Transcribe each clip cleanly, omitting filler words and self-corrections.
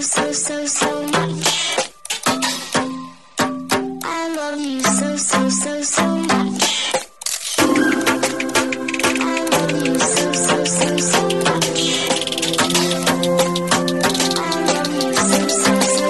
so much. I love you so much. I love you so much. I love you so much.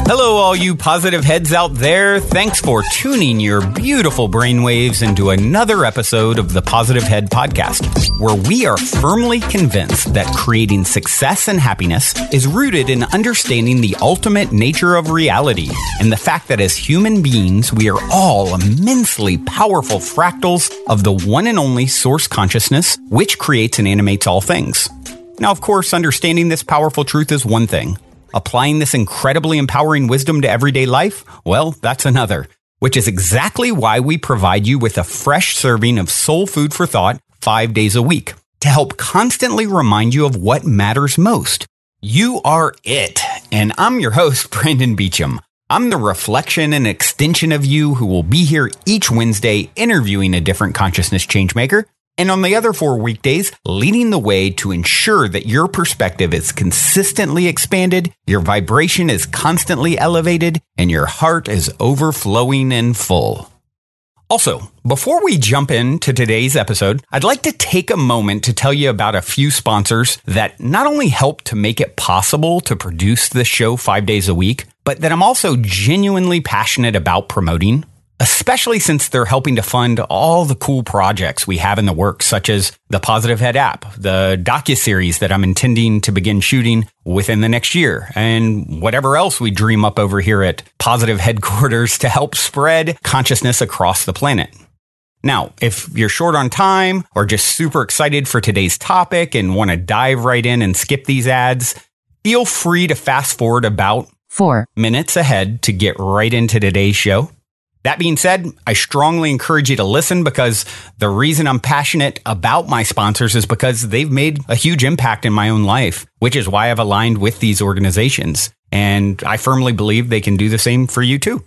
Hello, all you positive heads out there. Thanks for tuning your beautiful brainwaves into another episode of the Positive Head Podcast, where we are firmly convinced that creating success and happiness is rooted in understanding the ultimate nature of reality and the fact that as human beings, we are all immensely powerful fractals of the one and only source consciousness, which creates and animates all things. Now, of course, understanding this powerful truth is one thing. Applying this incredibly empowering wisdom to everyday life? Well, that's another, which is exactly why we provide you with a fresh serving of soul food for thought 5 days a week to help constantly remind you of what matters most. You are it. And I'm your host, Brandon Beecham. I'm the reflection and extension of you who will be here each Wednesday interviewing a different consciousness changemaker. And on the other 4 weekdays, leading the way to ensure that your perspective is consistently expanded, your vibration is constantly elevated, and your heart is overflowing and full. Also, before we jump into today's episode, I'd like to take a moment to tell you about a few sponsors that not only help to make it possible to produce this show 5 days a week, but that I'm also genuinely passionate about promoting, especially since they're helping to fund all the cool projects we have in the works, such as the Positive Head app, the docuseries that I'm intending to begin shooting within the next year, and whatever else we dream up over here at Positive Headquarters to help spread consciousness across the planet. Now, if you're short on time or just super excited for today's topic and want to dive right in and skip these ads, feel free to fast forward about 4 minutes ahead to get right into today's show. That being said, I strongly encourage you to listen because the reason I'm passionate about my sponsors is because they've made a huge impact in my own life, which is why I've aligned with these organizations. And I firmly believe they can do the same for you too.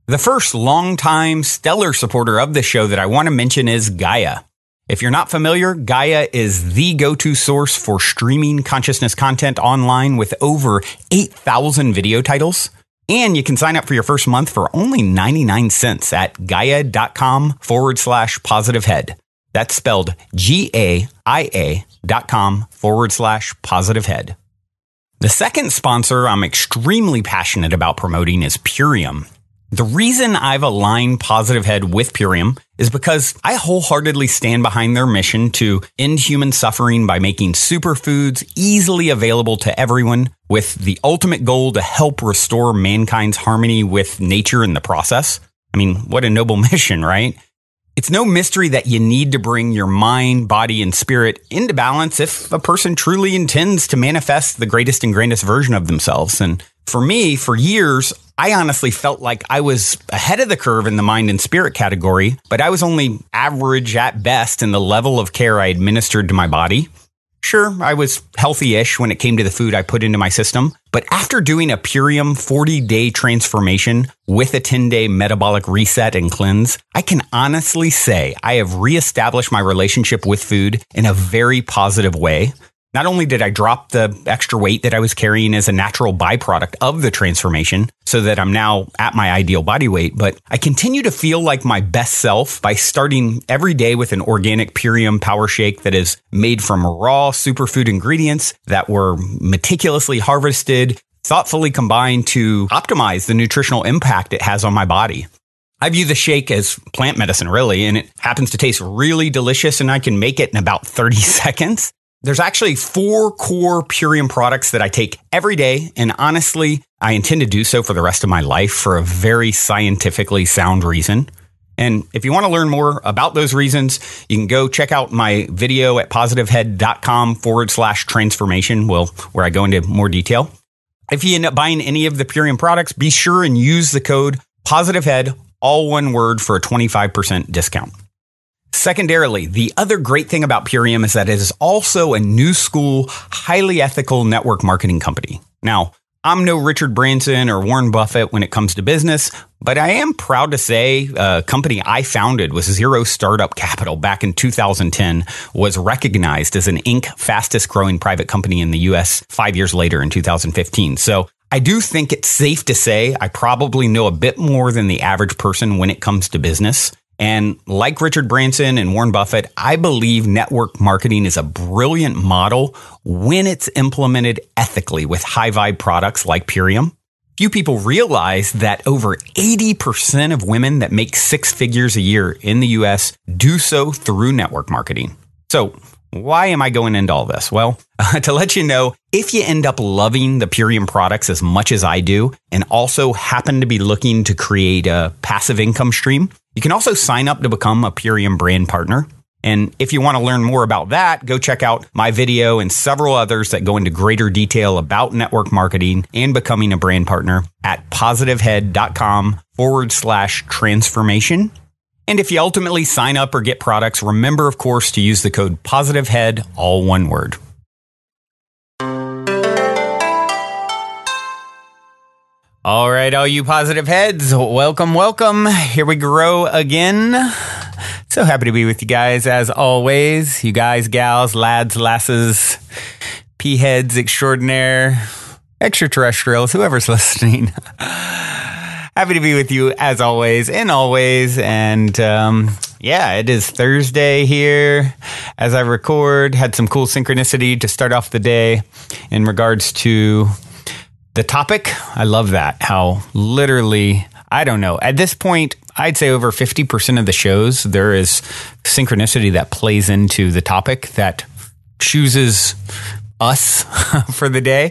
The first longtime stellar supporter of the show that I want to mention is Gaia. If you're not familiar, Gaia is the go-to source for streaming consciousness content online with over 8,000 video titles. And you can sign up for your first month for only 99 cents at gaia.com/positivehead. That's spelled GAIA.com/positivehead. The second sponsor I'm extremely passionate about promoting is Purium. The reason I've aligned Positive Head with Purium is because I wholeheartedly stand behind their mission to end human suffering by making superfoods easily available to everyone, with the ultimate goal to help restore mankind's harmony with nature in the process. I mean, what a noble mission, right? It's no mystery that you need to bring your mind, body, and spirit into balance if a person truly intends to manifest the greatest and grandest version of themselves. And for me, for years, I honestly felt like I was ahead of the curve in the mind and spirit category, but I was only average at best in the level of care I administered to my body. Sure, I was healthy-ish when it came to the food I put into my system, but after doing a Purium 40-day transformation with a 10-day metabolic reset and cleanse, I can honestly say I have reestablished my relationship with food in a very positive way. Not only did I drop the extra weight that I was carrying as a natural byproduct of the transformation so that I'm now at my ideal body weight, but I continue to feel like my best self by starting every day with an organic Purium power shake that is made from raw superfood ingredients that were meticulously harvested, thoughtfully combined to optimize the nutritional impact it has on my body. I view the shake as plant medicine, really, and it happens to taste really delicious, and I can make it in about 30 seconds. There's actually 4 core Purium products that I take every day, and honestly, I intend to do so for the rest of my life for a very scientifically sound reason. And if you want to learn more about those reasons, you can go check out my video at positivehead.com/transformation, where I go into more detail. If you end up buying any of the Purium products, be sure and use the code POSITIVEHEAD, all one word, for a 25% discount. Secondarily, the other great thing about Purium is that it is also a new school, highly ethical network marketing company. Now, I'm no Richard Branson or Warren Buffett when it comes to business, but I am proud to say a company I founded with zero startup capital back in 2010 was recognized as an Inc. fastest growing private company in the US 5 years later in 2015. So I do think it's safe to say I probably know a bit more than the average person when it comes to business. And like Richard Branson and Warren Buffett, I believe network marketing is a brilliant model when it's implemented ethically with high vibe products like Purium. Few people realize that over 80% of women that make six figures a year in the US do so through network marketing. So why am I going into all this? Well, to let you know, if you end up loving the Purium products as much as I do, and also happen to be looking to create a passive income stream, you can also sign up to become a Purium brand partner. And if you want to learn more about that, go check out my video and several others that go into greater detail about network marketing and becoming a brand partner at positivehead.com/transformation. And if you ultimately sign up or get products, remember, of course, to use the code POSITIVEHEAD, all one word. All right, all you positive heads, welcome, welcome. Here we grow again. So happy to be with you guys as always. You guys, gals, lads, lasses, P-heads extraordinaire, extraterrestrials, whoever's listening. Happy to be with you as always and always. And yeah, it is Thursday here as I record. Had some cool synchronicity to start off the day in regards to the topic. I love that. How literally, I don't know. At this point, I'd say over 50% of the shows, there is synchronicity that plays into the topic that chooses us for the day.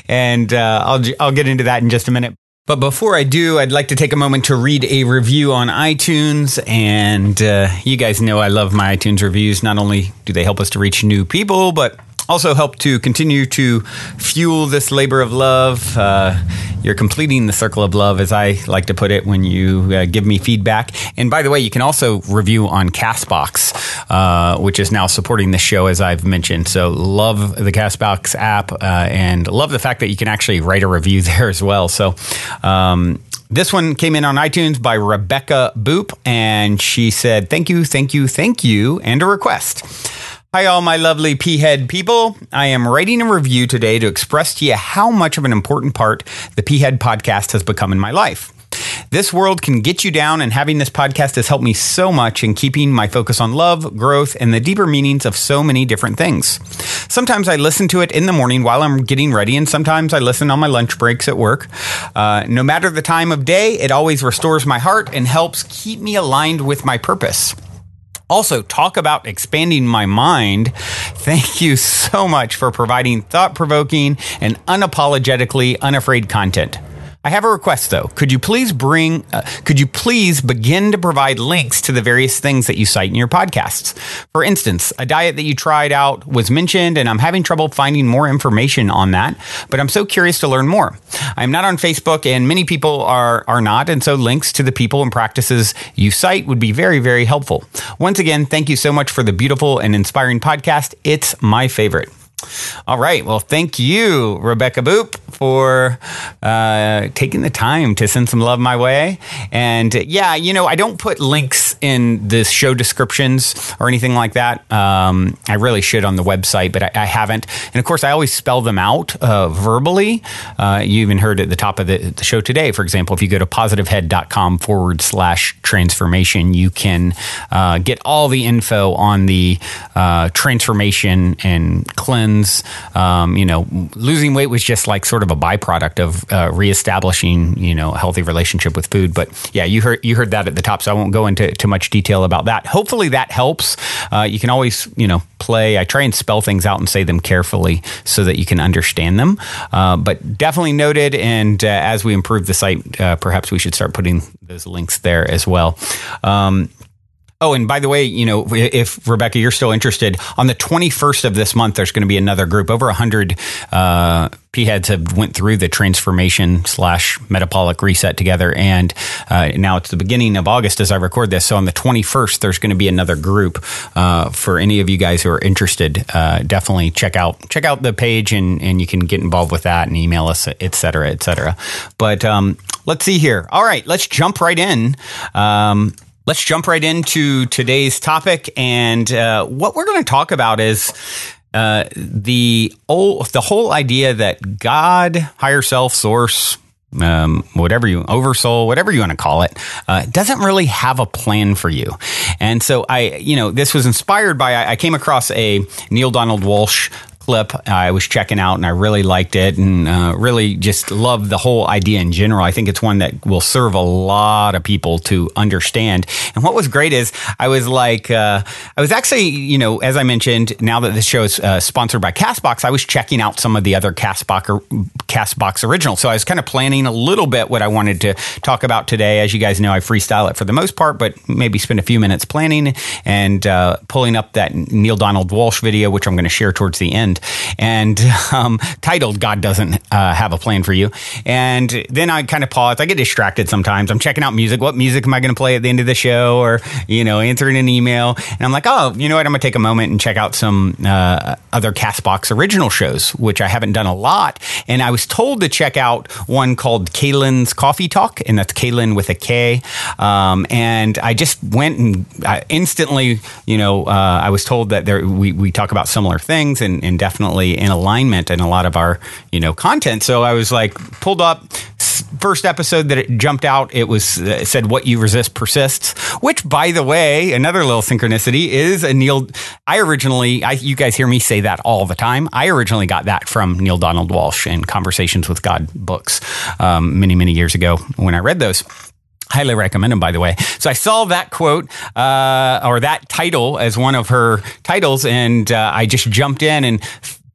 And I'll get into that in just a minute. But before I do, I'd like to take a moment to read a review on iTunes. And you guys know I love my iTunes reviews. Not only do they help us to reach new people, but also help to continue to fuel this labor of love. You're completing the circle of love, as I like to put it, when you give me feedback. And by the way, you can also review on CastBox, which is now supporting the show, as I've mentioned. So love the CastBox app and love the fact that you can actually write a review there as well. So this one came in on iTunes by Rebecca Boop, and she said, thank you, thank you, thank you, and a request. Hi, all my lovely P-Head people. I am writing a review today to express to you how much of an important part the P-Head podcast has become in my life. This world can get you down, and having this podcast has helped me so much in keeping my focus on love, growth, and the deeper meanings of so many different things. Sometimes I listen to it in the morning while I'm getting ready, and sometimes I listen on my lunch breaks at work. No matter the time of day, it always restores my heart and helps keep me aligned with my purpose. Also, talk about expanding my mind. Thank you so much for providing thought-provoking and unapologetically unafraid content. I have a request, though. Could you please begin to provide links to the various things that you cite in your podcasts? For instance, a diet that you tried out was mentioned, and I'm having trouble finding more information on that, but I'm so curious to learn more. I'm not on Facebook, and many people are not, and so links to the people and practices you cite would be very, very helpful. Once again, thank you so much for the beautiful and inspiring podcast. It's my favorite. All right. Well, thank you, Rebecca Boop, for taking the time to send some love my way. And yeah, I don't put links in the show descriptions or anything like that. I really should on the website, but I haven't. And of course, I always spell them out verbally. You even heard at the top of the show today, for example, if you go to positivehead.com/transformation, you can get all the info on the transformation and cleanse. Losing weight was just like sort of a byproduct of reestablishing, a healthy relationship with food. But yeah, you heard that at the top, so I won't go into too much detail about that. Hopefully that helps. You can always, play. I try and spell things out and say them carefully so that you can understand them. But definitely noted. And as we improve the site, perhaps we should start putting those links there as well. Oh, and by the way, if Rebecca, you're still interested, on the 21st of this month, there's going to be another group. Over 100 P-heads have went through the transformation / metabolic reset together. And now it's the beginning of August as I record this. So on the 21st, there's going to be another group for any of you guys who are interested. Definitely check out the page and you can get involved with that and email us, et cetera, et cetera. But let's see here. All right, let's jump right in. Let's jump right into today's topic, and what we're going to talk about is the whole idea that God, higher self, source, oversoul, whatever you want to call it, doesn't really have a plan for you. And so this was inspired by, I came across a Neale Donald Walsch clip I was checking out, and I really liked it, and really just love the whole idea in general. I think it's one that will serve a lot of people to understand. And what was great is I was actually, as I mentioned, now that this show is sponsored by CastBox, I was checking out some of the other CastBox originals. So I was kind of planning a little bit what I wanted to talk about today. As you guys know, I freestyle it for the most part, but maybe spend a few minutes planning and pulling up that Neale Donald Walsch video, which I'm going to share towards the end. And titled "God Doesn't Have a Plan for You." And then I kind of pause. I get distracted sometimes. I'm checking out music. What music am I going to play at the end of the show, or answering an email? And I'm like, oh, you know what? I'm going to take a moment and check out some other CastBox original shows, which I haven't done a lot. And I was told to check out one called Kaylin's Coffee Talk, and that's Kaylin with a K. And I just went and instantly, I was told that we talk about similar things and definitely in alignment in a lot of our, content. So I was like, pulled up first episode that it jumped out. It was it said, "What you resist persists," which, by the way, another little synchronicity is a Neale. You guys hear me say that all the time. I originally got that from Neale Donald Walsch in Conversations with God books many, many years ago when I read those. Highly recommend them, by the way. So I saw that quote or that title as one of her titles, and I just jumped in and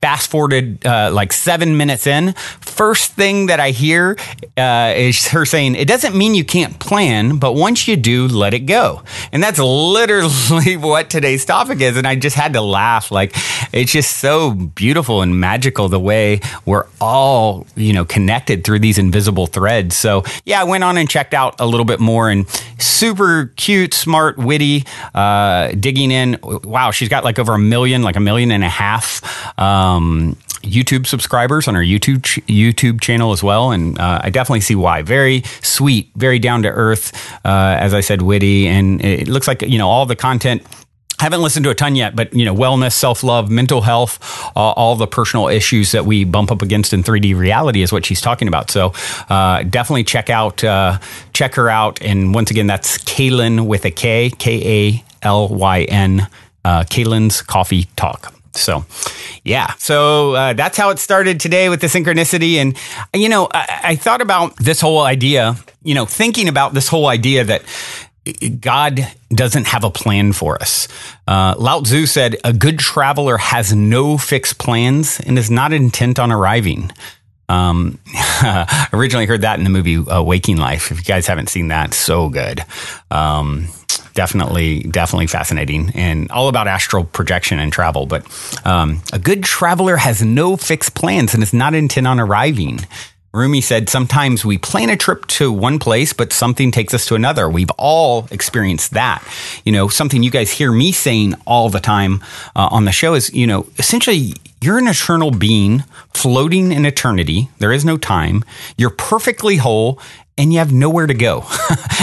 fast forwarded like 7 minutes in. First thing that I hear is her saying, "It doesn't mean you can't plan, but once you do, let it go." And that's literally what today's topic is. And I just had to laugh. Like, it's just so beautiful and magical the way we're all, connected through these invisible threads. So yeah, I went on and checked out a little bit more, and super cute, smart, witty, digging in. Wow, she's got like over 1 million, like 1.5 million YouTube subscribers on our YouTube channel as well. And I definitely see why. Very sweet, very down to earth, as I said, witty. And it looks like, all the content, I haven't listened to a ton yet, but, wellness, self-love, mental health, all the personal issues that we bump up against in 3D reality is what she's talking about. So definitely check her out. And once again, that's Kaylin with a K, K-A-L-Y-N, Kaylin's Coffee Talk. So, yeah. So that's how it started today with the synchronicity. And, I thought about this whole idea, thinking about this whole idea that God doesn't have a plan for us. Lao Tzu said, "A good traveler has no fixed plans and is not intent on arriving." Originally heard that in the movie Waking Life. If you guys haven't seen that, so good. Definitely fascinating, and all about astral projection and travel. But a good traveler has no fixed plans and is not intent on arriving. Rumi said, "Sometimes we plan a trip to one place, but something takes us to another." We've all experienced that. Something you guys hear me saying all the time on the show is, essentially, you're an eternal being floating in eternity. There is no time. You're perfectly whole, and you have nowhere to go.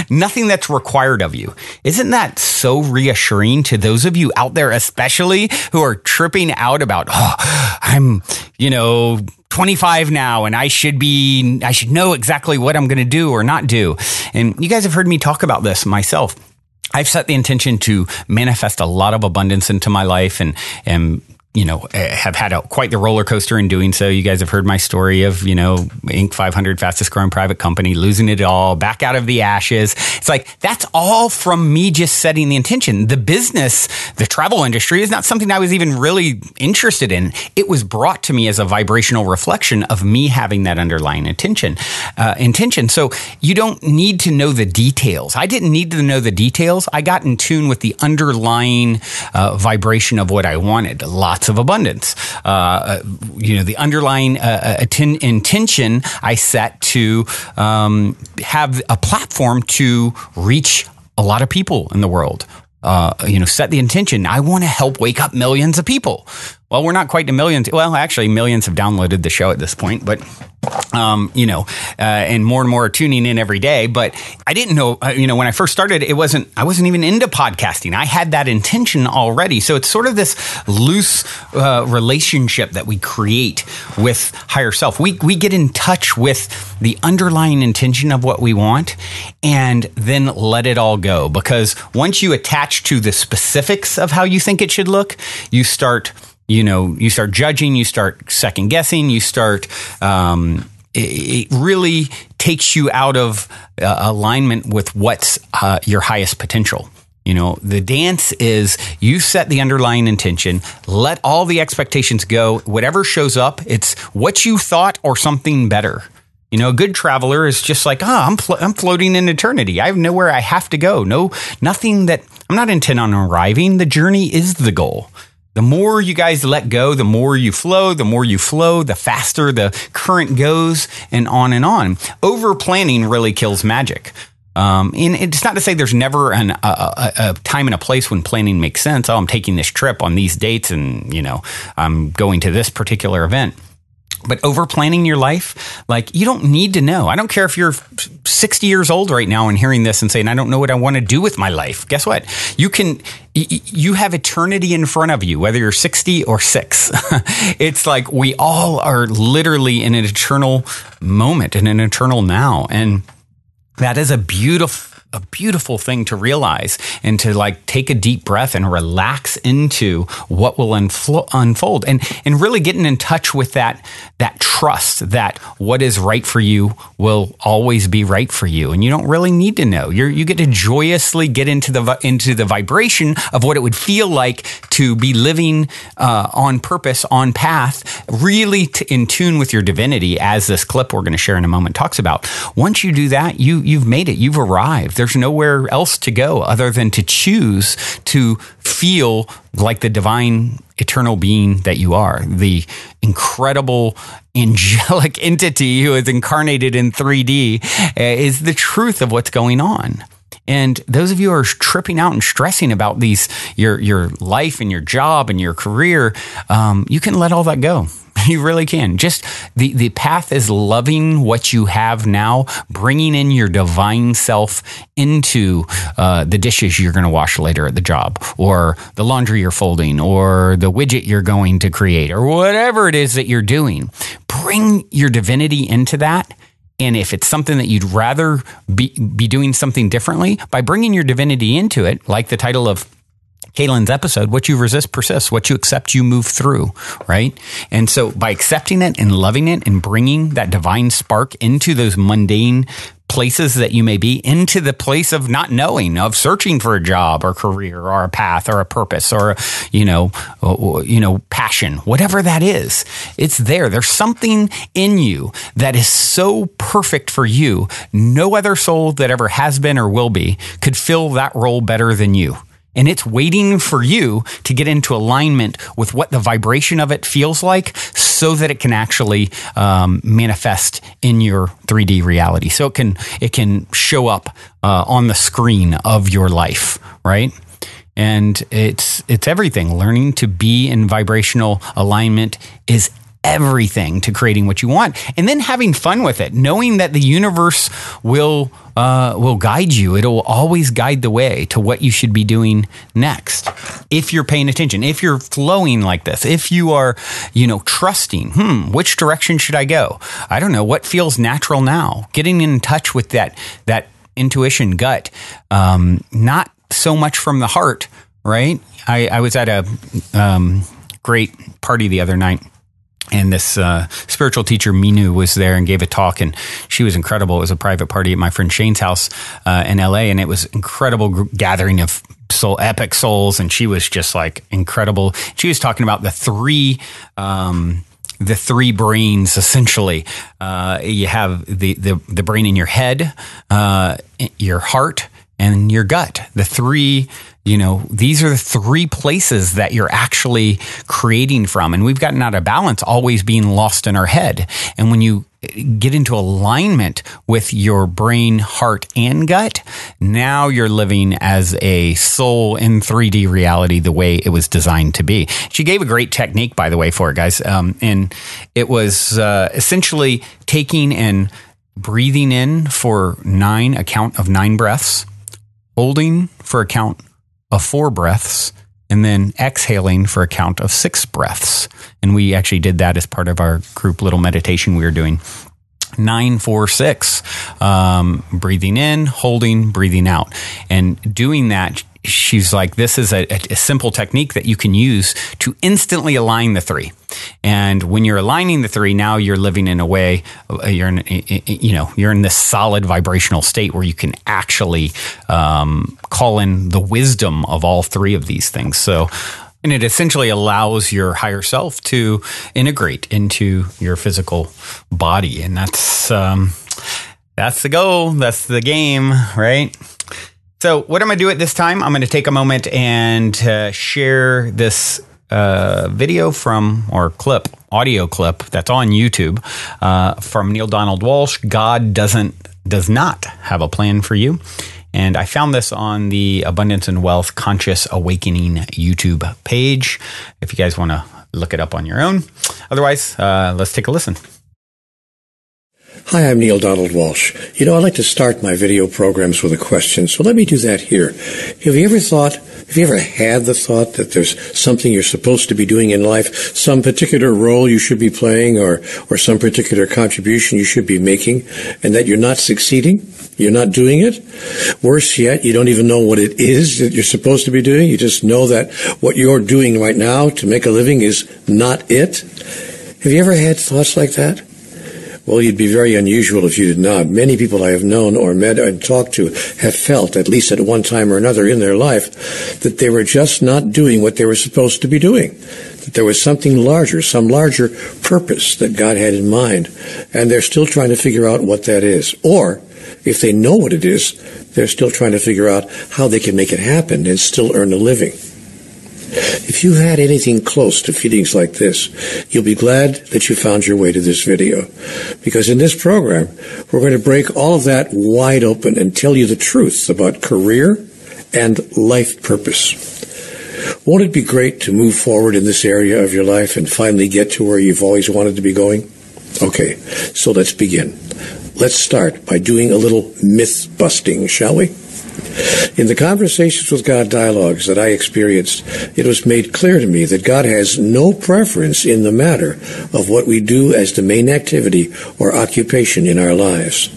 Nothing that's required of you. Isn't that so reassuring to those of you out there, especially who are tripping out about, I'm, 25 now, and I should know exactly what I'm going to do or not do. And you guys have heard me talk about this myself. I've set the intention to manifest a lot of abundance into my life and have had quite the roller coaster in doing so. You guys have heard my story of, Inc. 500 fastest growing private company, losing it all, back out of the ashes. It's like, that's all from me just setting the intention. The business, the travel industry is not something I was even really interested in. It was brought to me as a vibrational reflection of me having that underlying intention. So you don't need to know the details. I didn't need to know the details. I got in tune with the underlying vibration of what I wanted. Lots of abundance. The underlying intention I set to have a platform to reach a lot of people in the world. Set the intention. I want to help wake up millions of people. Well, we're not quite to millions. Well, actually, millions have downloaded the show at this point, but, and more are tuning in every day. But I didn't know, when I first started, I wasn't even into podcasting. I had that intention already. So it's sort of this loose relationship that we create with higher self. We get in touch with the underlying intention of what we want and then let it all go. Because once you attach to the specifics of how you think it should look, you start judging, you start second guessing, you start, it really takes you out of alignment with what's your highest potential. The dance is you set the underlying intention, let all the expectations go. Whatever shows up, it's what you thought or something better. A good traveler is just like, I'm floating in eternity. I have nowhere I have to go. Nothing that I'm not intent on arriving. The journey is the goal. The more you guys let go, the more you flow, the faster the current goes, and on and on. Over planning really kills magic. And it's not to say there's never a time and a place when planning makes sense. I'm taking this trip on these dates and, I'm going to this particular event. But over planning your life, you don't need to know. I don't care if you're 60 years old right now and hearing this and saying, I don't know what I want to do with my life. Guess what? You have eternity in front of you, whether you're 60 or 6. It's like we all are literally in an eternal moment, in an eternal now. And that is a beautiful thing to realize and to take a deep breath and relax into what will unfold and really getting in touch with that trust that what is right for you will always be right for you. And you don't really need to know. You get to joyously get into the vibration of what it would feel like to be living on purpose, on path, really in tune with your divinity, as this clip we're going to share in a moment talks about. Once you do that, you've made it. You've arrived. There's nowhere else to go other than to choose to feel like the divine eternal being that you are, the incredible angelic entity who is incarnated in 3D is the truth of what's going on. And those of you who are tripping out and stressing about your life and your job and your career, you can let all that go. You really can. Just the path is loving what you have now, bringing in your divine self into the dishes you're going to wash later at the job, or the laundry you're folding, or the widget you're going to create, or whatever it is that you're doing. Bring your divinity into that. And if it's something that you'd rather be doing something differently, by bringing your divinity into it, like the title of Kaylin's episode, what you resist persists, what you accept, you move through, right? And so by accepting it and loving it and bringing that divine spark into those mundane places that you may be, into the place of not knowing, of searching for a job or career or a path or a purpose or, passion, whatever that is, it's there. There's something in you that is so perfect for you. No other soul that ever has been or will be could fill that role better than you. And it's waiting for you to get into alignment with what the vibration of it feels like so that it can actually manifest in your 3D reality. So it can show up on the screen of your life, right? And it's everything. Learning to be in vibrational alignment is everything to creating what you want, and then having fun with it, knowing that the universe will guide you. It'll always guide the way to what you should be doing next. If you're paying attention, if you're flowing like this, if you are, trusting, which direction should I go? I don't know. What feels natural now? Getting in touch with that intuition, gut, not so much from the heart, right? I was at a great party the other night. And this spiritual teacher, Minu, was there and gave a talk, and she was incredible. It was a private party at my friend Shane's house in LA, and it was incredible gathering of epic souls, and she was just like incredible. She was talking about the three brains, essentially. You have the brain in your head, your heart, and your gut. The three, these are the three places that you're actually creating from. And we've gotten out of balance, always being lost in our head. And when you get into alignment with your brain, heart, and gut, now you're living as a soul in 3D reality the way it was designed to be. She gave a great technique, by the way, for it, guys. And it was essentially taking and breathing in for a count of 9 breaths, holding for a count of 4 breaths, and then exhaling for a count of 6 breaths. And we actually did that as part of our group little meditation we were doing. 9, 4, 6, breathing in, holding, breathing out. And doing that, she's like, this is a simple technique that you can use to instantly align the 3. And when you're aligning the 3, now you're living in a way, you're in this solid vibrational state where you can actually call in the wisdom of all 3 of these things. So, and it essentially allows your higher self to integrate into your physical body. And that's the goal. That's the game, right? So what I'm going to do at this time, I'm going to take a moment and share this video audio clip that's on YouTube from Neale Donald Walsch. God does not have a plan for you. And I found this on the Abundance and Wealth Conscious Awakening YouTube page, if you guys want to look it up on your own. Otherwise, let's take a listen. Hi, I'm Neale Donald Walsch. I like to start my video programs with a question, so let me do that here. Have you ever had the thought that there's something you're supposed to be doing in life, some particular role you should be playing or some particular contribution you should be making, and that you're not succeeding? You're not doing it? Worse yet, you don't even know what it is that you're supposed to be doing. You just know that what you're doing right now to make a living is not it. Have you ever had thoughts like that? Well, you'd be very unusual if you did not. Many people I have known or met and talked to have felt, at least at one time or another in their life, that they were just not doing what they were supposed to be doing. That there was something larger, some larger purpose that God had in mind. And they're still trying to figure out what that is. Or, if they know what it is, they're still trying to figure out how they can make it happen and still earn a living. If you had anything close to feelings like this, you'll be glad that you found your way to this video. Because in this program, we're going to break all of that wide open and tell you the truth about career and life purpose. Won't it be great to move forward in this area of your life and finally get to where you've always wanted to be going? Okay, so let's begin. Let's start by doing a little myth busting, shall we? In the Conversations with God dialogues that I experienced, it was made clear to me that God has no preference in the matter of what we do as the main activity or occupation in our lives.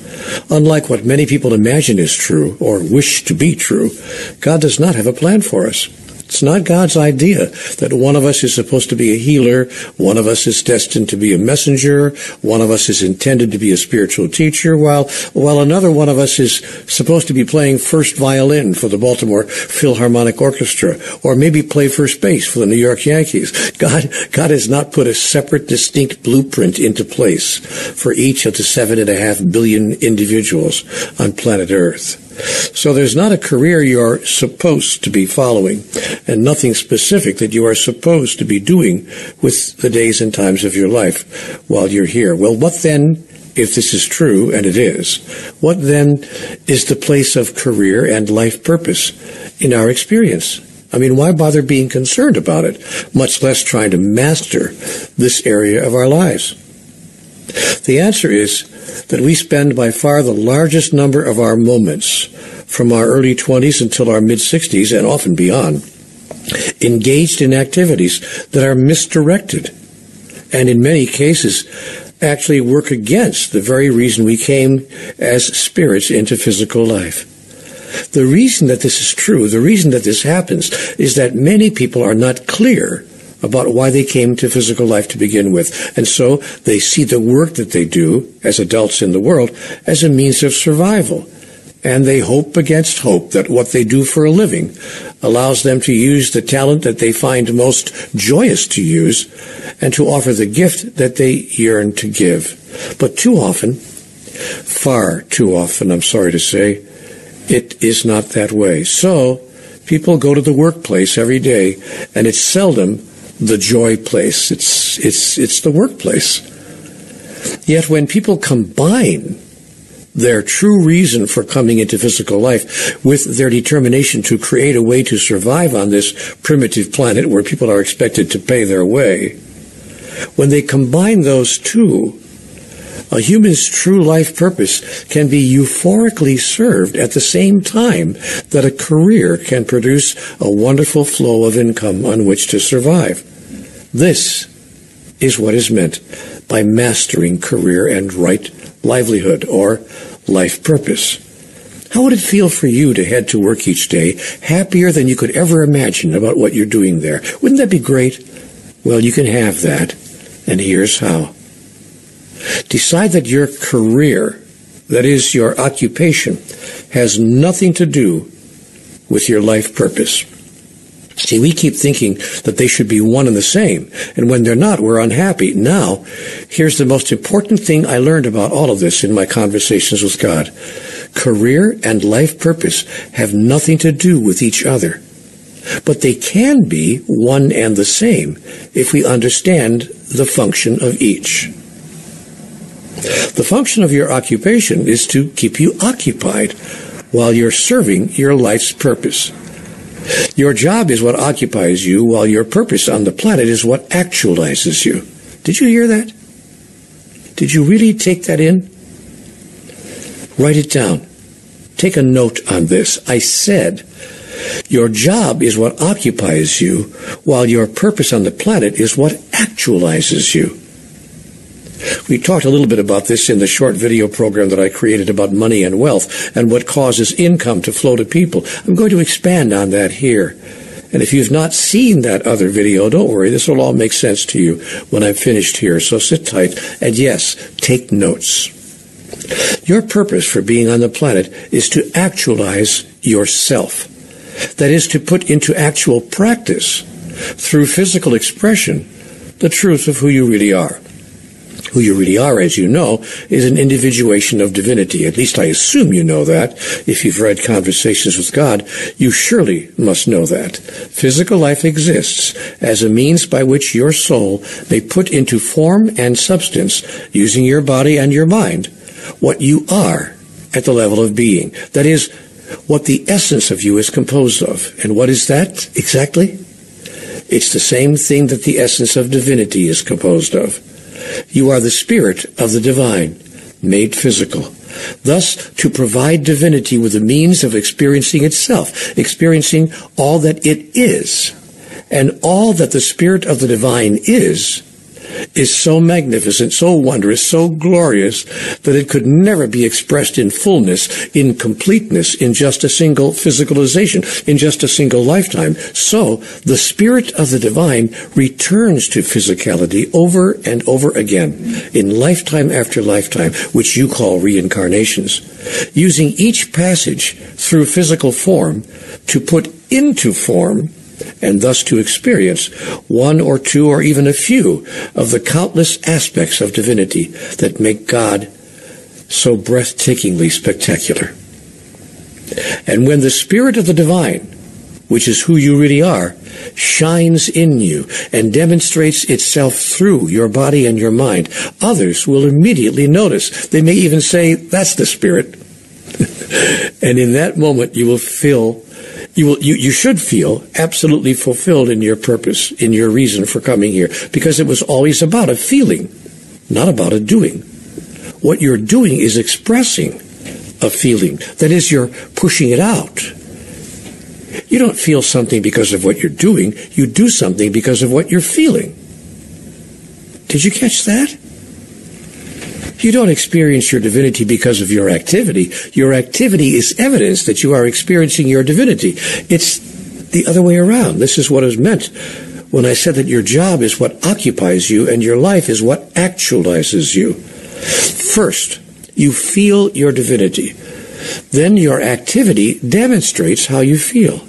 Unlike what many people imagine is true or wish to be true, God does not have a plan for us. It's not God's idea that one of us is supposed to be a healer, one of us is destined to be a messenger, one of us is intended to be a spiritual teacher, while another one of us is supposed to be playing first violin for the Baltimore Philharmonic Orchestra, or maybe play first base for the New York Yankees. God has not put a separate, distinct blueprint into place for each of the 7.5 billion individuals on planet Earth. So there's not a career you're supposed to be following, and nothing specific that you are supposed to be doing with the days and times of your life while you're here. Well, what then, if this is true, and it is, what then is the place of career and life purpose in our experience? I mean, why bother being concerned about it, much less trying to master this area of our lives? The answer is that we spend by far the largest number of our moments, from our early 20s until our mid-60s and often beyond, engaged in activities that are misdirected and in many cases actually work against the very reason we came as spirits into physical life. The reason that this is true, the reason that this happens, is that many people are not clear about why they came to physical life to begin with. And so they see the work that they do as adults in the world as a means of survival. And they hope against hope that what they do for a living allows them to use the talent that they find most joyous to use and to offer the gift that they yearn to give. But too often, far too often, I'm sorry to say, it is not that way. So people go to the workplace every day, and it's seldom the joy place. It's the workplace. Yet when people combine their true reason for coming into physical life with their determination to create a way to survive on this primitive planet where people are expected to pay their way, when they combine those two, a human's true life purpose can be euphorically served at the same time that a career can produce a wonderful flow of income on which to survive. This is what is meant by mastering career and right livelihood or life purpose. How would it feel for you to head to work each day happier than you could ever imagine about what you're doing there? Wouldn't that be great? Well, you can have that, and here's how. Decide that your career, that is your occupation, has nothing to do with your life purpose. See, we keep thinking that they should be one and the same, and when they're not, we're unhappy. Now, here's the most important thing I learned about all of this in my conversations with God. Career and life purpose have nothing to do with each other, but they can be one and the same if we understand the function of each. The function of your occupation is to keep you occupied while you're serving your life's purpose. Your job is what occupies you, while your purpose on the planet is what actualizes you. Did you hear that? Did you really take that in? Write it down. Take a note on this. I said, your job is what occupies you, while your purpose on the planet is what actualizes you. We talked a little bit about this in the short video program that I created about money and wealth and what causes income to flow to people. I'm going to expand on that here. And if you've not seen that other video, don't worry, this will all make sense to you when I'm finished here. So sit tight and yes, take notes. Your purpose for being on the planet is to actualize yourself. That is, to put into actual practice, through physical expression, the truth of who you really are. Who you really are, as you know, is an individuation of divinity. At least I assume you know that. If you've read Conversations with God, you surely must know that. Physical life exists as a means by which your soul may put into form and substance, using your body and your mind, what you are at the level of being. That is, what the essence of you is composed of. And what is that exactly? It's the same thing that the essence of divinity is composed of. You are the spirit of the divine, made physical. Thus, to provide divinity with the means of experiencing itself, experiencing all that it is, and all that the spirit of the divine is so magnificent, so wondrous, so glorious, that it could never be expressed in fullness, in completeness, in just a single physicalization, in just a single lifetime. So, the spirit of the divine returns to physicality over and over again, in lifetime after lifetime, which you call reincarnations, using each passage through physical form to put into form, and thus to experience one or two or even a few of the countless aspects of divinity that make God so breathtakingly spectacular. And when the spirit of the divine, which is who you really are, shines in you and demonstrates itself through your body and your mind, others will immediately notice. They may even say, that's the spirit. And in that moment you will feel You should feel absolutely fulfilled in your purpose, in your reason for coming here, because it was always about a feeling, not about a doing. What you're doing is expressing a feeling. That is, you're pushing it out. You don't feel something because of what you're doing. You do something because of what you're feeling. Did you catch that? You don't experience your divinity because of your activity. Your activity is evidence that you are experiencing your divinity. It's the other way around. This is what is meant when I said that your job is what occupies you and your life is what actualizes you. First, you feel your divinity. Then your activity demonstrates how you feel.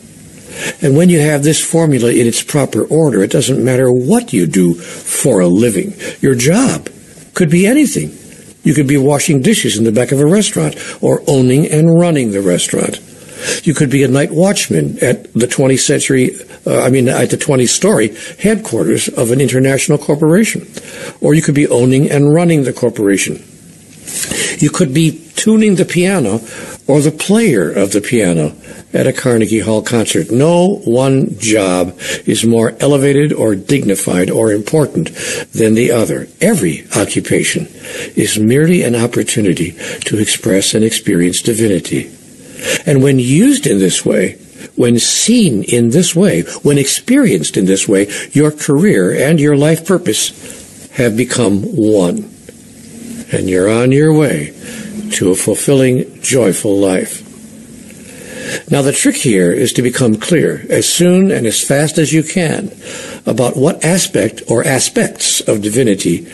And when you have this formula in its proper order, it doesn't matter what you do for a living. Your job could be anything. You could be washing dishes in the back of a restaurant or owning and running the restaurant. You could be a night watchman at the 20-story headquarters of an international corporation. Or you could be owning and running the corporation. You could be tuning the piano or the player of the piano at a Carnegie Hall concert. No one job is more elevated or dignified or important than the other. Every occupation is merely an opportunity to express and experience divinity. And when used in this way, when seen in this way, when experienced in this way, your career and your life purpose have become one. And you're on your way to a fulfilling, joyful life. Now, the trick here is to become clear as soon and as fast as you can about what aspect or aspects of divinity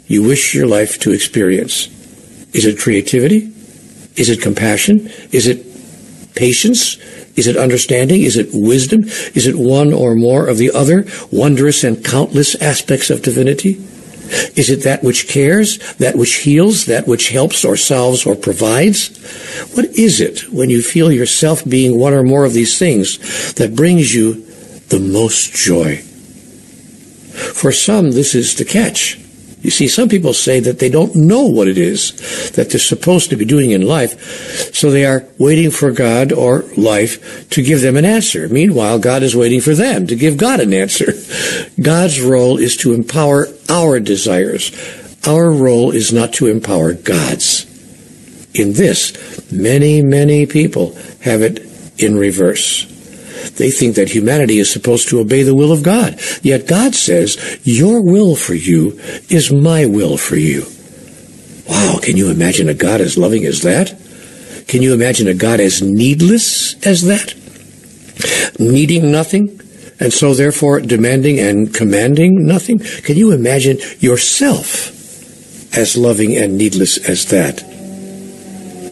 you wish your life to experience. Is it creativity? Is it compassion? Is it patience? Is it understanding? Is it wisdom? Is it one or more of the other wondrous and countless aspects of divinity? Is it that which cares, that which heals, that which helps or solves or provides? What is it when you feel yourself being one or more of these things that brings you the most joy? For some, this is the catch. You see, some people say that they don't know what it is that they're supposed to be doing in life, so they are waiting for God or life to give them an answer. Meanwhile, God is waiting for them to give God an answer. God's role is to empower our desires. Our role is not to empower God's. In this, many, many people have it in reverse. They think that humanity is supposed to obey the will of God. Yet God says, your will for you is my will for you. Wow, can you imagine a God as loving as that? Can you imagine a God as needless as that? Needing nothing, and so therefore demanding and commanding nothing? Can you imagine yourself as loving and needless as that?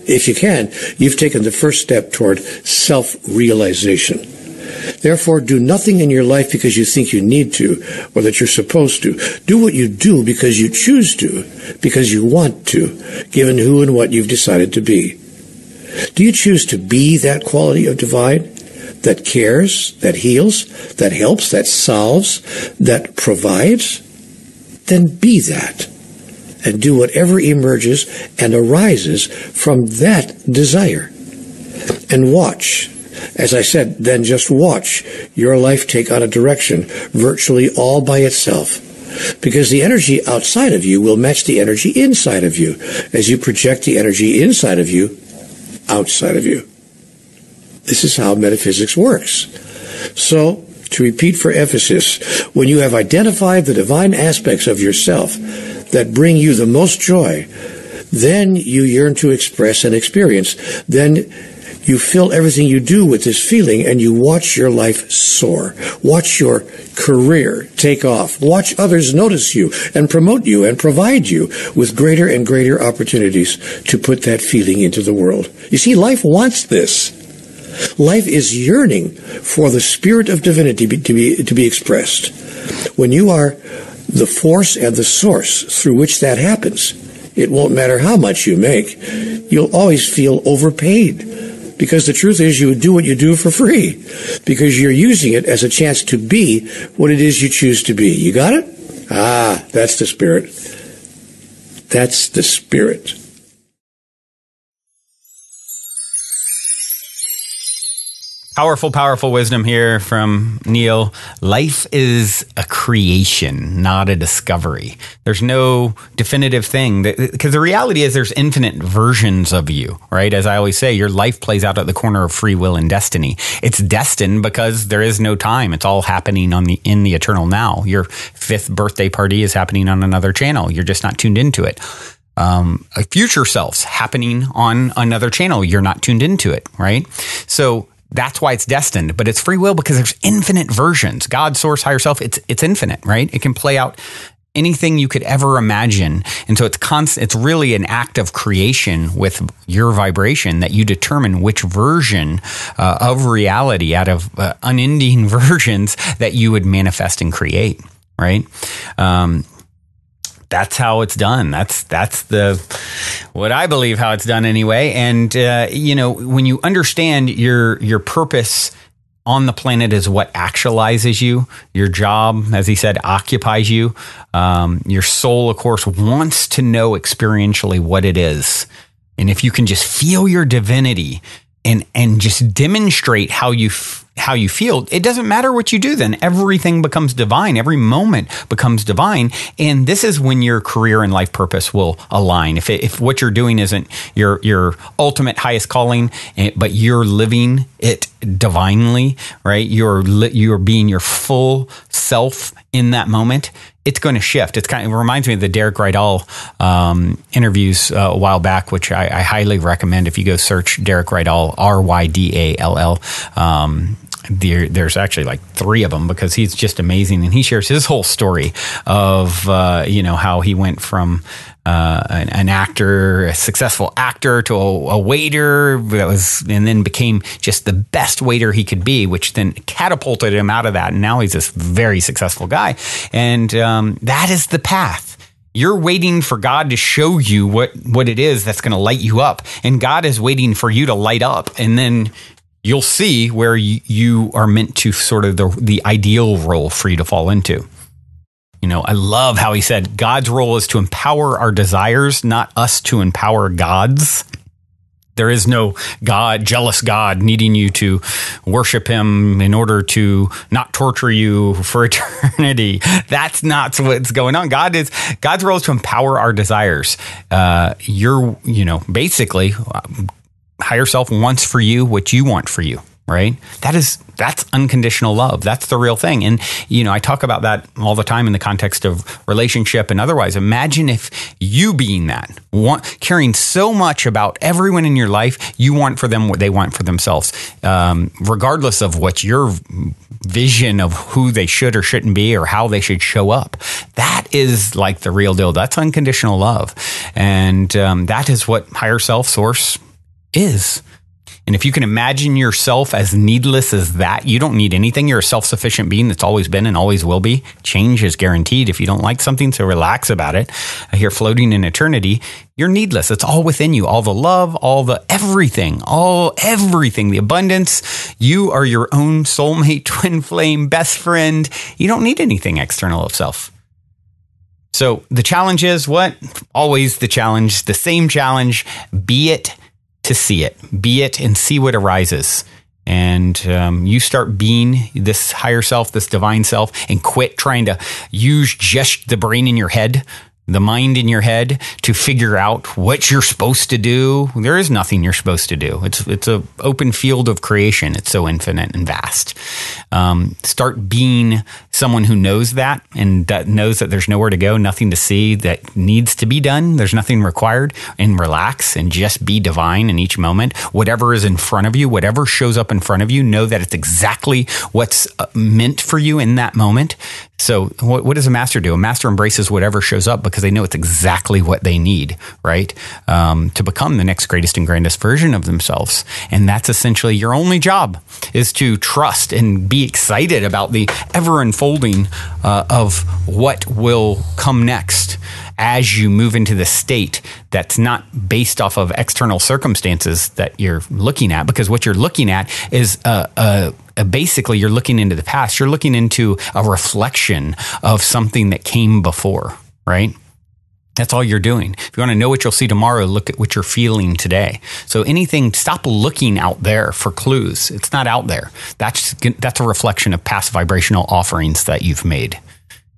If you can, you've taken the first step toward self-realization. Therefore, do nothing in your life because you think you need to or that you're supposed to. Do what you do because you choose to, because you want to, given who and what you've decided to be. Do you choose to be that quality of divine that cares, that heals, that helps, that solves, that provides? Then be that and do whatever emerges and arises from that desire. And watch. As I said, then just watch your life take on a direction virtually all by itself. Because the energy outside of you will match the energy inside of you as you project the energy inside of you outside of you. This is how metaphysics works. So, to repeat for emphasis, when you have identified the divine aspects of yourself that bring you the most joy, then you yearn to express and experience. Then you fill everything you do with this feeling, and you watch your life soar. Watch your career take off. Watch others notice you and promote you and provide you with greater and greater opportunities to put that feeling into the world. You see, life wants this. Life is yearning for the spirit of divinity to be expressed. When you are the force and the source through which that happens, it won't matter how much you make. You'll always feel overpaid. Because the truth is, you would do what you do for free. Because you're using it as a chance to be what it is you choose to be. You got it? Ah, that's the spirit. That's the spirit. Powerful, powerful wisdom here from Neale. Life is a creation, not a discovery. There's no definitive thing, because the reality is there's infinite versions of you, right? As I always say, your life plays out at the corner of free will and destiny. It's destined because there is no time. It's all happening in the eternal now. Your 5th birthday party is happening on another channel. You're just not tuned into it. A future self's happening on another channel. You're not tuned into it, right? So That's why it's destined. But it's free will because there's infinite versions. God, source, higher self, it's infinite, right? It can play out anything you could ever imagine. And so it's really an act of creation with your vibration that you determine which version of reality out of unending versions that you would manifest and create, right? That's how it's done. That's what I believe how it's done anyway. And, when you understand your purpose on the planet is what actualizes you. Your job, as he said, occupies you. Your soul, of course, wants to know experientially what it is. And if you can just feel your divinity and just demonstrate how you feel, it doesn't matter what you do then. Everything becomes divine. Every moment becomes divine. And this is when your career and life purpose will align. If what you're doing isn't your ultimate highest calling, but you're living it divinely, right? You're being your full self in that moment. It's going to shift. It reminds me of the Derek Rydall interviews a while back, which I highly recommend. If you go search Derek Rydall, Rydall, there's actually like 3 of them because he's just amazing, and he shares his whole story of how he went from an actor, a successful actor, to a waiter and then became just the best waiter he could be, which then catapulted him out of that. And now he's this very successful guy. And that is the path. You're waiting for God to show you what it is that's going to light you up. And God is waiting for you to light up. And then you'll see where you are meant to sort of the ideal role for you to fall into. I love how he said God's role is to empower our desires, not us to empower God's. There is no jealous God needing you to worship him in order to not torture you for eternity. That's not what's going on. God's role is to empower our desires. Basically, higher self wants for you what you want for you, right? That's unconditional love. That's the real thing. And, I talk about that all the time in the context of relationship and otherwise. Imagine if you being that, caring so much about everyone in your life, you want for them what they want for themselves, regardless of what your vision of who they should or shouldn't be or how they should show up. That is like the real deal. That's unconditional love. And that is what higher self source is. And if you can imagine yourself as needless as that, you don't need anything. You're a self-sufficient being that's always been and always will be. Change is guaranteed if you don't like something, so relax about it. Here floating in eternity, you're needless. It's all within you. All the love, all the everything, the abundance. You are your own soulmate, twin flame, best friend. You don't need anything external of self. So the challenge is what? Always the challenge, the same challenge. Be it to see it, be it and see what arises. And you start being this higher self, this divine self, and quit trying to use just the brain in your head, the mind in your head to figure out what you're supposed to do. There is nothing you're supposed to do. It's an open field of creation. It's so infinite and vast. Start being someone who knows that and knows that there's nowhere to go, nothing to see that needs to be done. There's nothing required, and relax and just be divine in each moment. Whatever is in front of you, whatever shows up in front of you, know that it's exactly what's meant for you in that moment. So what does a master do? A master embraces whatever shows up because they know it's exactly what they need, right? To become the next greatest and grandest version of themselves. And that's essentially your only job, is to trust and be excited about the ever unfolding of what will come next as you move into the state that's not based off of external circumstances that you're looking at, because what you're looking at is basically you're looking into the past. You're looking into a reflection of something that came before, right? That's all you're doing. If you want to know what you'll see tomorrow, look at what you're feeling today. So stop looking out there for clues. It's not out there. That's a reflection of past vibrational offerings that you've made.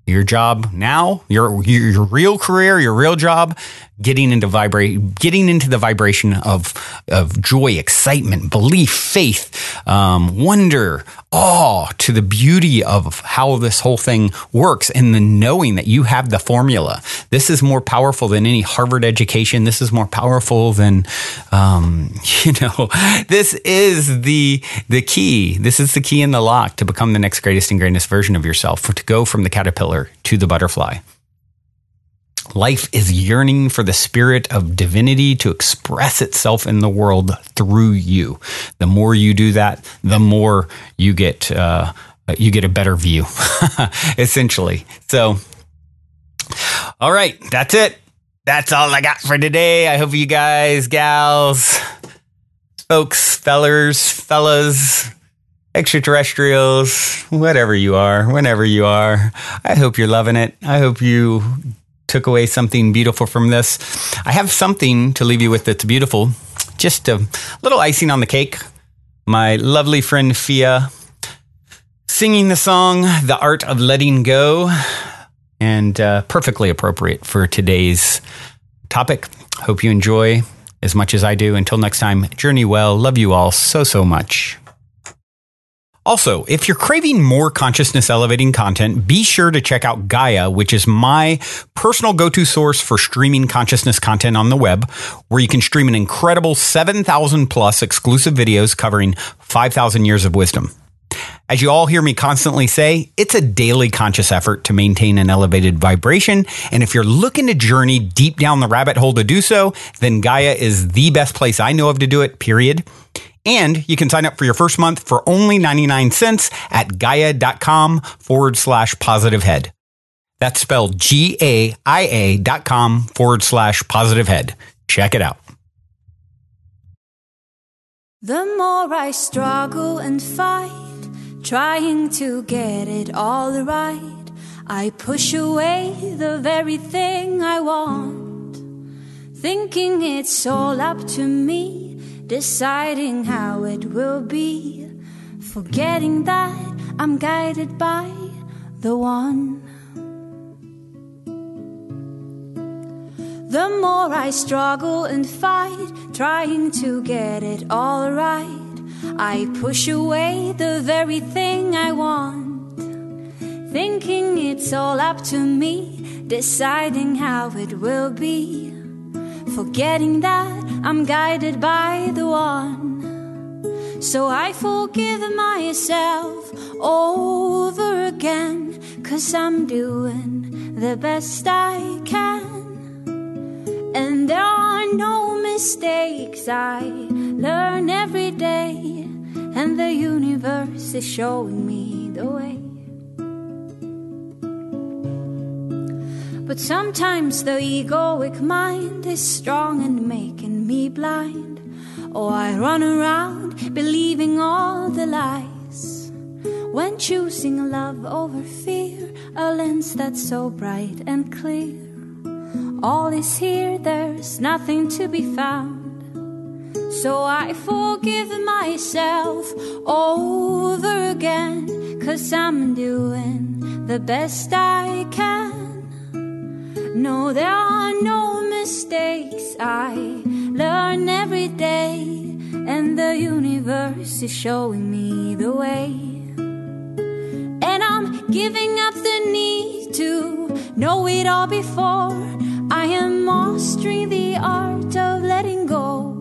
Your job now, your real career, your real job, getting into the vibration of joy, excitement, belief, faith, wonder, awe to the beauty of how this whole thing works, and the knowing that you have the formula. This is more powerful than any Harvard education. This is more powerful than, this is the key. This is the key in the lock to become the next greatest and greatest version of yourself, to go from the caterpillar to the butterfly. Life is yearning for the spirit of divinity to express itself in the world through you. The more you do that, the more you get a better view, essentially. So, all right, that's it. That's all I got for today. I hope you guys, gals, folks, fellas, extraterrestrials, whatever you are, whenever you are, I hope you're loving it. I hope you took away something beautiful from this. I have something to leave you with that's beautiful. Just a little icing on the cake. My lovely friend Fia singing the song, The Art of Letting Go, and perfectly appropriate for today's topic. Hope you enjoy as much as I do. Until next time, journey well. Love you all so much. Also, if you're craving more consciousness elevating content, be sure to check out Gaia, which is my personal go-to source for streaming consciousness content on the web, where you can stream an incredible 7,000 plus exclusive videos covering 5,000 years of wisdom. As you all hear me constantly say, it's a daily conscious effort to maintain an elevated vibration. And if you're looking to journey deep down the rabbit hole to do so, then Gaia is the best place I know of to do it, period. And you can sign up for your first month for only 99 cents at gaia.com/positivehead. That's spelled GAIA.com/positivehead. Check it out. The more I struggle and fight, trying to get it all right, I push away the very thing I want, thinking it's all up to me, deciding how it will be, forgetting that I'm guided by the one. The more I struggle and fight, trying to get it all right, I push away the very thing I want, thinking it's all up to me, deciding how it will be, forgetting that I'm guided by the one. So I forgive myself over again, 'cause I'm doing the best I can. And there are no mistakes, I learn every day, and the universe is showing me the way. But sometimes the egoic mind is strong and making me blind. Oh, I run around believing all the lies, when choosing love over fear, a lens that's so bright and clear. All is here, there's nothing to be found. So I forgive myself over again, 'cause I'm doing the best I can. No, there are no mistakes, I learn every day, and the universe is showing me the way. And I'm giving up the need to know it all before. I am mastering the art of letting go.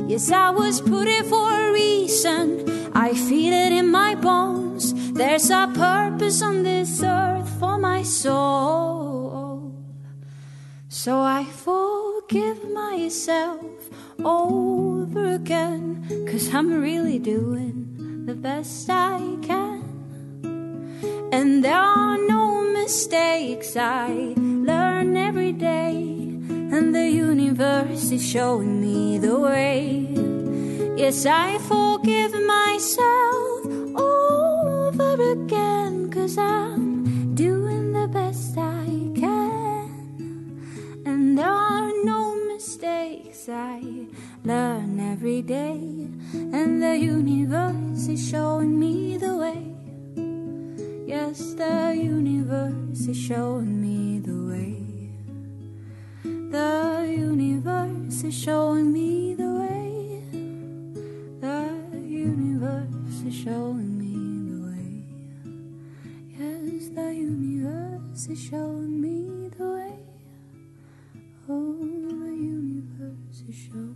Yes, I was put here for a reason, I feel it in my bones. There's a purpose on this earth for my soul. So I forgive myself over again, 'cause I'm really doing the best I can. And there are no mistakes, I learn every day, and the universe is showing me the way. Yes, I forgive myself over again, 'cause I'm doing the best I can. And there are no mistakes, I learn every day, and the universe is showing me the way. Yes, the universe is showing me the way. The universe is showing me the way. Oh, the universe is showing